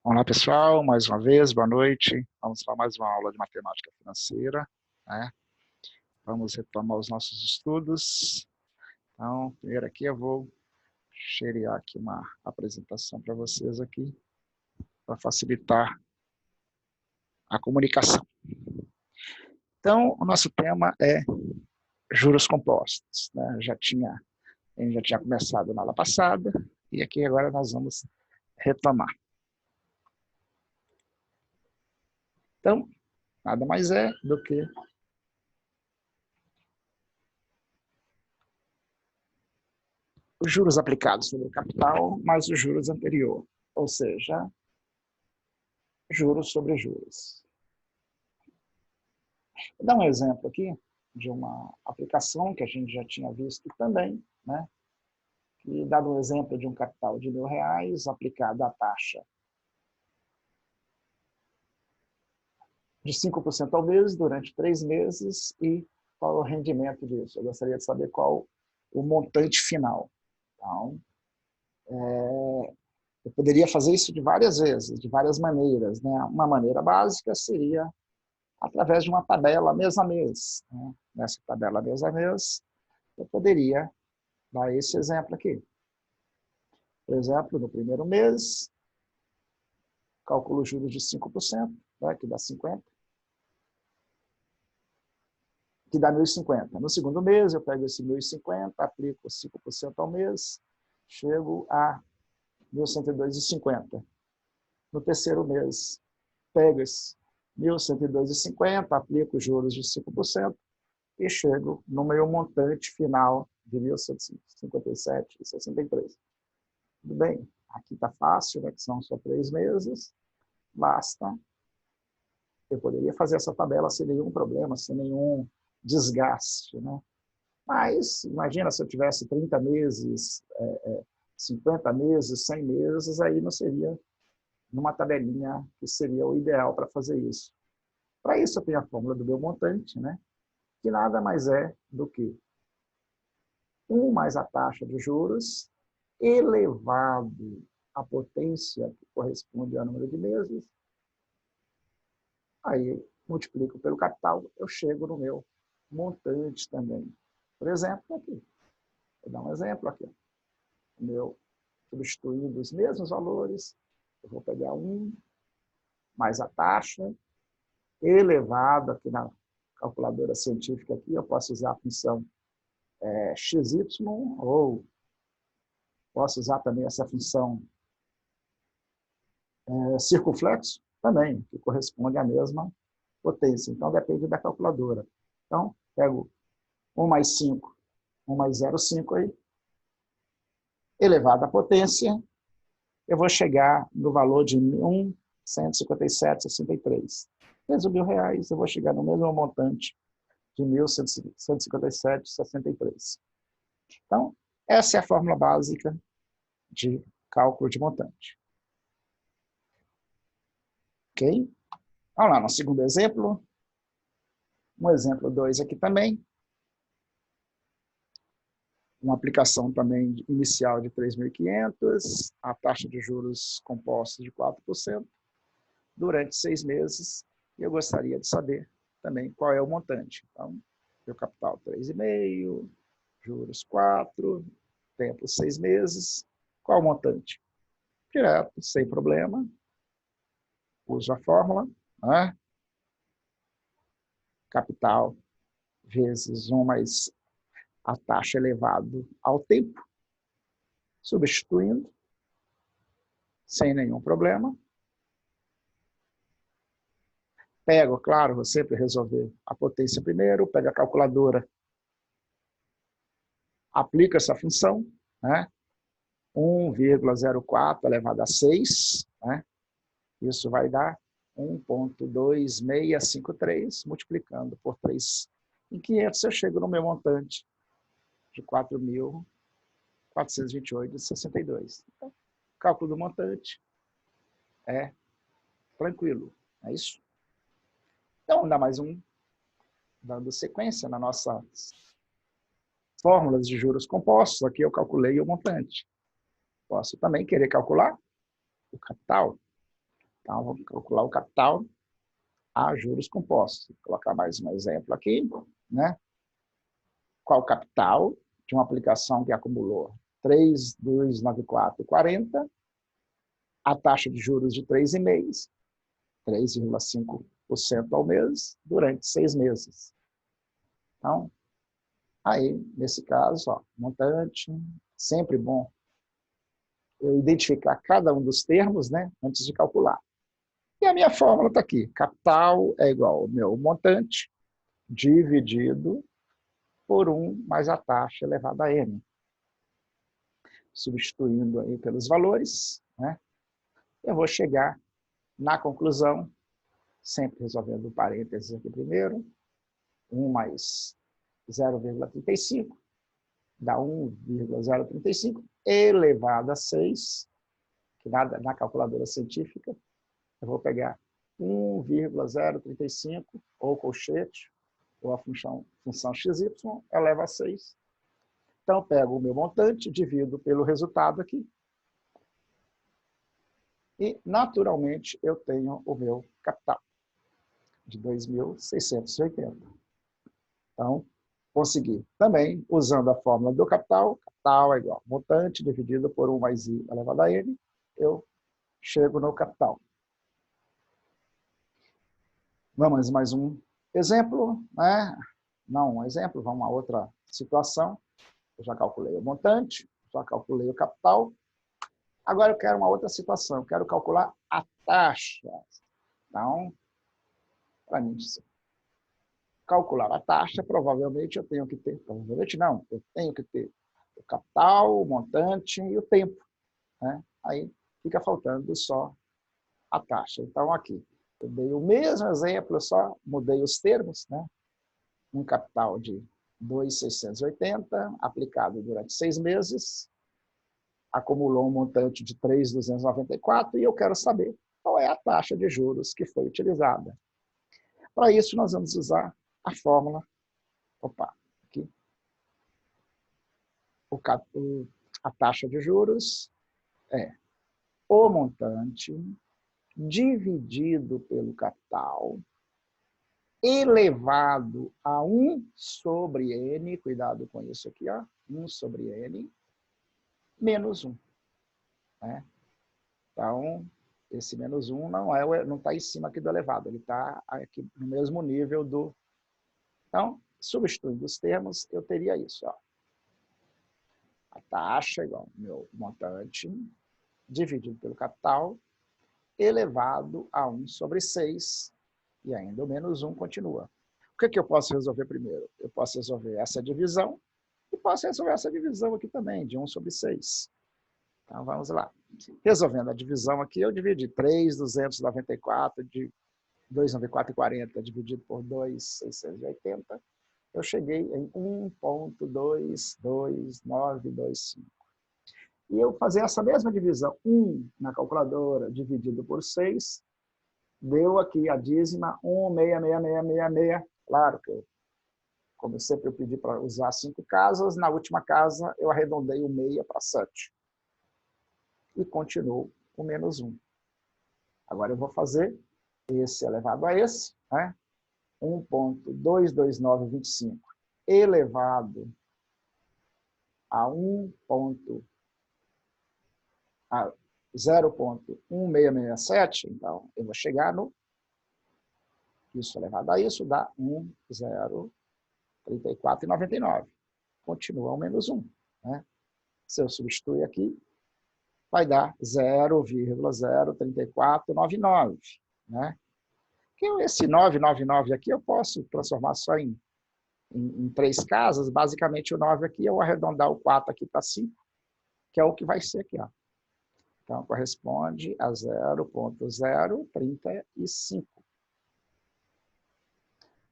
Olá, pessoal, mais uma vez, boa noite. Vamos para mais uma aula de matemática financeira, né? Vamos retomar os nossos estudos. Então, primeiro aqui eu vou sharear aqui uma apresentação para vocês aqui, para facilitar a comunicação. Então, o nosso tema é juros compostos, né? A gente já tinha começado na aula passada, e aqui agora nós vamos retomar. Então, nada mais é do que os juros aplicados sobre o capital mais os juros anterior, ou seja, juros sobre juros. Vou dar um exemplo aqui de uma aplicação que a gente já tinha visto também, né? Que, dado um exemplo de um capital de R$1.000 aplicado à taxa de 5% ao mês durante 3 meses e qual é o rendimento disso. Eu gostaria de saber qual o montante final. Então, eu poderia fazer isso de várias vezes, de várias maneiras, né? Uma maneira básica seria através de uma tabela mês a mês, né? Nessa tabela mês a mês, eu poderia dar esse exemplo aqui. Por exemplo, no primeiro mês, calculo juros de 5%, né? Que dá 50, que dá 1.050. No segundo mês, eu pego esse 1.050, aplico 5% ao mês, chego a 1.102,50. No terceiro mês, pego esse 1.102,50, aplico juros de 5% e chego no meu montante final de 1.157,63. Tudo bem? Aqui está fácil, né, que são só 3 meses. Basta. Eu poderia fazer essa tabela sem nenhum problema, sem nenhum desgaste, né? Mas, imagina se eu tivesse 30 meses, 50 meses, 100 meses, aí não seria numa tabelinha que seria o ideal para fazer isso. Para isso, eu tenho a fórmula do meu montante, né? Que nada mais é do que 1 mais a taxa de juros elevado à potência que corresponde ao número de meses. Aí, multiplico pelo capital, eu chego no meu montante também. Por exemplo, aqui. Vou dar um exemplo aqui. O meu, substituindo os mesmos valores, eu vou pegar 1 mais a taxa elevado aqui na calculadora científica aqui, eu posso usar a função XY, ou posso usar também essa função circunflexo, também, que corresponde à mesma potência. Então, depende da calculadora. Então, pego 1 mais 5, 1 mais 0,5 aí, elevado à potência, eu vou chegar no valor de 1.157,63. Vezes R$1.000, eu vou chegar no mesmo montante de 1.157,63. Então, essa é a fórmula básica de cálculo de montante. Ok? Vamos lá, no segundo exemplo. Um exemplo 2 aqui também. Uma aplicação também inicial de 3.500, a taxa de juros composta de 4%, durante 6 meses. E eu gostaria de saber também qual é o montante. Então, meu capital 3,5, juros 4, tempo 6 meses. Qual o montante? Direto, sem problema. Uso a fórmula, né? Capital vezes 1 mais a taxa elevado ao tempo, substituindo, sem nenhum problema. Pego, claro, vou sempre resolver a potência primeiro, pego a calculadora, aplico essa função, né? 1,04 elevado a 6, né? Isso vai dar 1,2653, multiplicando por 3.500, eu chego no meu montante de 4.428,62. Então, cálculo do montante é tranquilo, é isso? Então, dá mais um, dando sequência na nossa fórmulas de juros compostos. Aqui eu calculei o montante. Posso também querer calcular o capital. Então, vou calcular o capital a juros compostos. Vou colocar mais um exemplo aqui, né? Qual o capital de uma aplicação que acumulou 3,294,40, a taxa de juros de 3,5%, 3,5% ao mês, durante 6 meses. Então, aí, nesse caso, ó, montante, sempre bom eu identificar cada um dos termos, né, antes de calcular. E a minha fórmula está aqui. Capital é igual ao meu montante dividido por 1 mais a taxa elevada a n. Substituindo aí pelos valores, né, eu vou chegar na conclusão, sempre resolvendo o parênteses aqui primeiro, 1 mais 0,35, dá 1,035 elevado a 6, que na calculadora científica, eu vou pegar 1,035, ou colchete, ou a função xy, eleva a 6. Então, eu pego o meu montante, divido pelo resultado aqui, e, naturalmente, eu tenho o meu capital, de 2.680. Então, consegui também, usando a fórmula do capital, capital é igual a montante dividido por 1 mais i elevado a n, eu chego no capital. Vamos mais um exemplo, né? Não um exemplo, vamos a uma outra situação. Eu já calculei o montante, já calculei o capital. Agora eu quero uma outra situação, eu quero calcular a taxa. Então, para mim calcular a taxa, provavelmente eu tenho que ter, provavelmente não, eu tenho que ter o capital, o montante e o tempo, né? Aí fica faltando só a taxa. Então, aqui, eu dei o mesmo exemplo, só mudei os termos, né? Um capital de 2.680, aplicado durante 6 meses, acumulou um montante de 3.294 e eu quero saber qual é a taxa de juros que foi utilizada. Para isso, nós vamos usar a fórmula, aqui, a taxa de juros é o montante dividido pelo capital elevado a 1 sobre n, cuidado com isso aqui, ó, 1 sobre n, menos 1. Né? Então, esse menos 1 não está em cima aqui do elevado, ele está aqui no mesmo nível do... Então, substituindo os termos, eu teria isso. Ó. A taxa igual ao meu montante dividido pelo capital elevado a 1 sobre 6, e ainda o menos 1 continua. O que eu posso resolver primeiro? Eu posso resolver essa divisão e posso resolver essa divisão aqui também, de 1 sobre 6. Então, vamos lá. Resolvendo a divisão aqui, eu dividi 3.294 de 2.9440 dividido por 2.680. Eu cheguei em 1,22925. E eu fazer essa mesma divisão, 1 na calculadora dividido por 6, deu aqui a dízima 1,66666. Claro que, como sempre eu pedi para usar 5 casas, na última casa eu arredondei o 6 para 7. E continuo com menos 1. Agora eu vou fazer esse elevado a esse, né? 1,22925 elevado a 0,1667, então eu vou chegar no isso elevado a isso dá 1,034,99. Continua o menos 1. Né? Se eu substituir aqui, vai dar 0,03499. Né? Esse 999 aqui eu posso transformar só em 3 casas. Basicamente, o 9 aqui, eu vou arredondar o 4 aqui para 5, que é o que vai ser aqui. Ó. Então, corresponde a 0,035.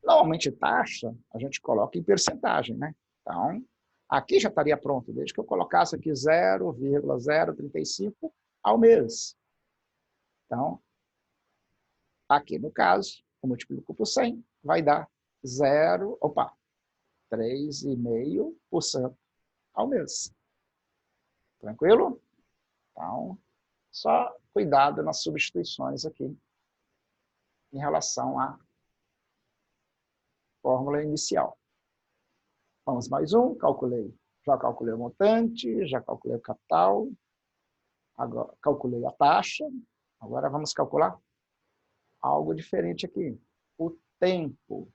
Normalmente, taxa, a gente coloca em percentagem, né? Então, aqui já estaria pronto, desde que eu colocasse aqui 0,035 ao mês. Então, aqui no caso, eu multiplico por 100, vai dar 3,5% ao mês. Tranquilo? Então, Só cuidado nas substituições aqui em relação à fórmula inicial. Vamos mais um, calculei. Já calculei o montante, já calculei o capital, agora calculei a taxa. Agora vamos calcular algo diferente aqui. O tempo.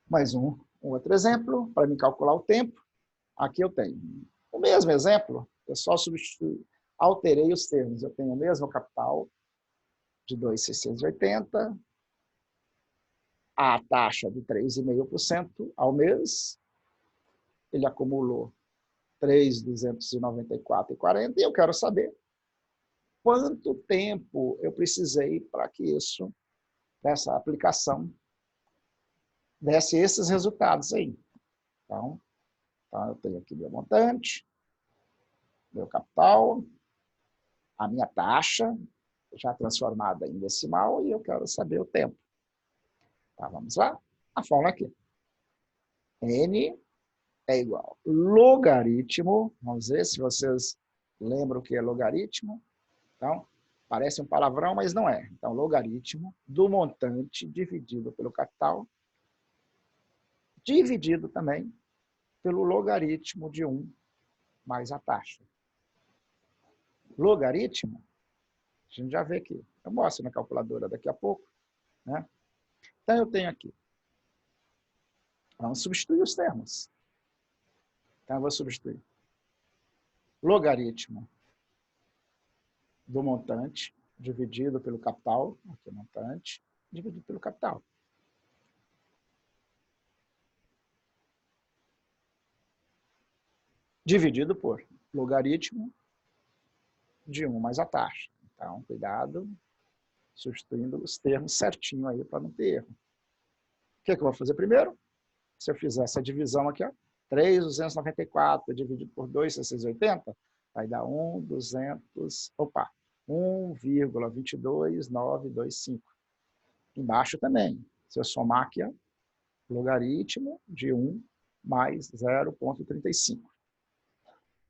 Mais um outro exemplo, para me calcular o tempo. Aqui eu tenho o mesmo exemplo, eu só substituí, alterei os termos. Eu tenho o mesmo capital de 2.680, a taxa de 3,5% ao mês, ele acumulou 3.294,40, e eu quero saber quanto tempo eu precisei para que isso, dessa aplicação, desse esses resultados aí. Então, eu tenho aqui meu montante, meu capital, a minha taxa, já transformada em decimal, e eu quero saber o tempo. Tá, vamos lá? A fórmula aqui. N é igual a logaritmo, vamos ver se vocês lembram o que é logaritmo. Então, parece um palavrão, mas não é. Então, logaritmo do montante dividido pelo capital, dividido também pelo logaritmo de 1 mais a taxa. Logaritmo, a gente já vê aqui. Eu mostro na calculadora daqui a pouco, né? Então, eu tenho aqui. Vamos substituir os termos. Então, eu vou substituir logaritmo do montante dividido pelo capital, aqui montante, dividido pelo capital. Dividido por logaritmo de 1 mais a taxa. Então, cuidado, substituindo os termos certinho aí para não ter erro. O que eu vou fazer primeiro? Se eu fizer essa divisão aqui, ó, 3.294 dividido por 2.680, vai dar 1,22925. Embaixo também, se eu somar aqui, ó, logaritmo de 1 mais 0,35.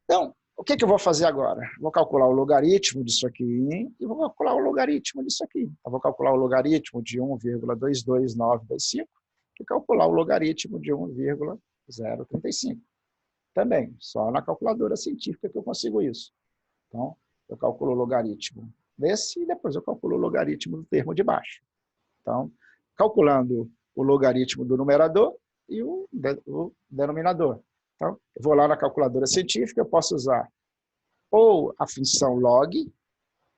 Então, o que eu vou fazer agora? Vou calcular o logaritmo disso aqui e vou calcular o logaritmo disso aqui. Eu vou calcular o logaritmo de 1,22925 e calcular o logaritmo de 1,035. Também, só na calculadora científica que eu consigo isso. Então, eu calculo o logaritmo desse e depois eu calculo o logaritmo do termo de baixo. Então, calculando o logaritmo do numerador e o denominador. Então, eu vou lá na calculadora científica, eu posso usar ou a função log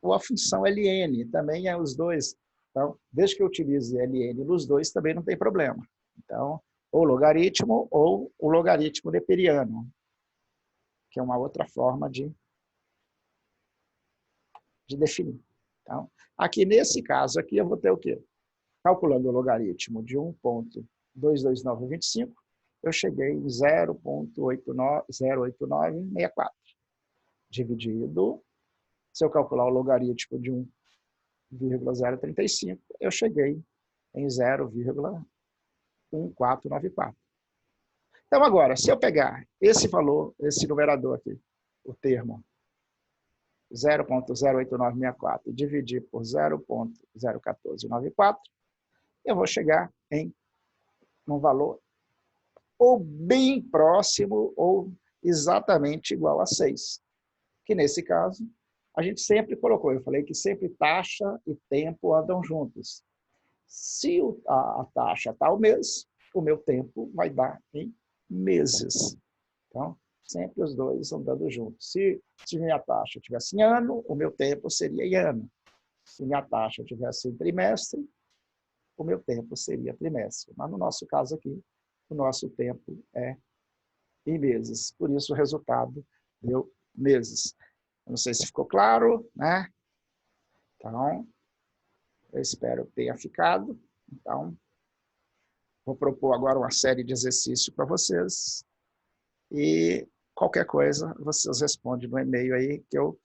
ou a função ln, também é os dois. Então, desde que eu utilize ln nos dois, também não tem problema. Então, ou logaritmo ou o logaritmo neperiano, que é uma outra forma de definir. Então, aqui nesse caso aqui, eu vou ter o quê? Calculando o logaritmo de 1,22925, eu cheguei em 0,08964. Dividido, se eu calcular o logaritmo de 1,035, eu cheguei em 0,1494. Então, agora, se eu pegar esse valor, esse numerador aqui, o termo 0,08964 e dividir por 0,01494, eu vou chegar em um valor ou bem próximo ou exatamente igual a 6. Que nesse caso, a gente sempre colocou, eu falei que sempre taxa e tempo andam juntos. Se a taxa está ao mês, o meu tempo vai dar em meses. Então, sempre os dois andando juntos. Se minha taxa tivesse em ano, o meu tempo seria em ano. Se minha taxa tivesse em trimestre, o meu tempo seria trimestre. Mas no nosso caso aqui, o nosso tempo é em meses. Por isso o resultado deu meses. Não sei se ficou claro, né? Então, eu espero que tenha ficado. Então, vou propor agora uma série de exercícios para vocês. E qualquer coisa, vocês respondem no e-mail aí, que eu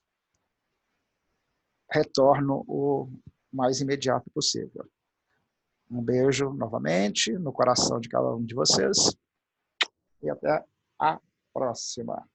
retorno o mais imediato possível. Um beijo novamente no coração de cada um de vocês. E até a próxima.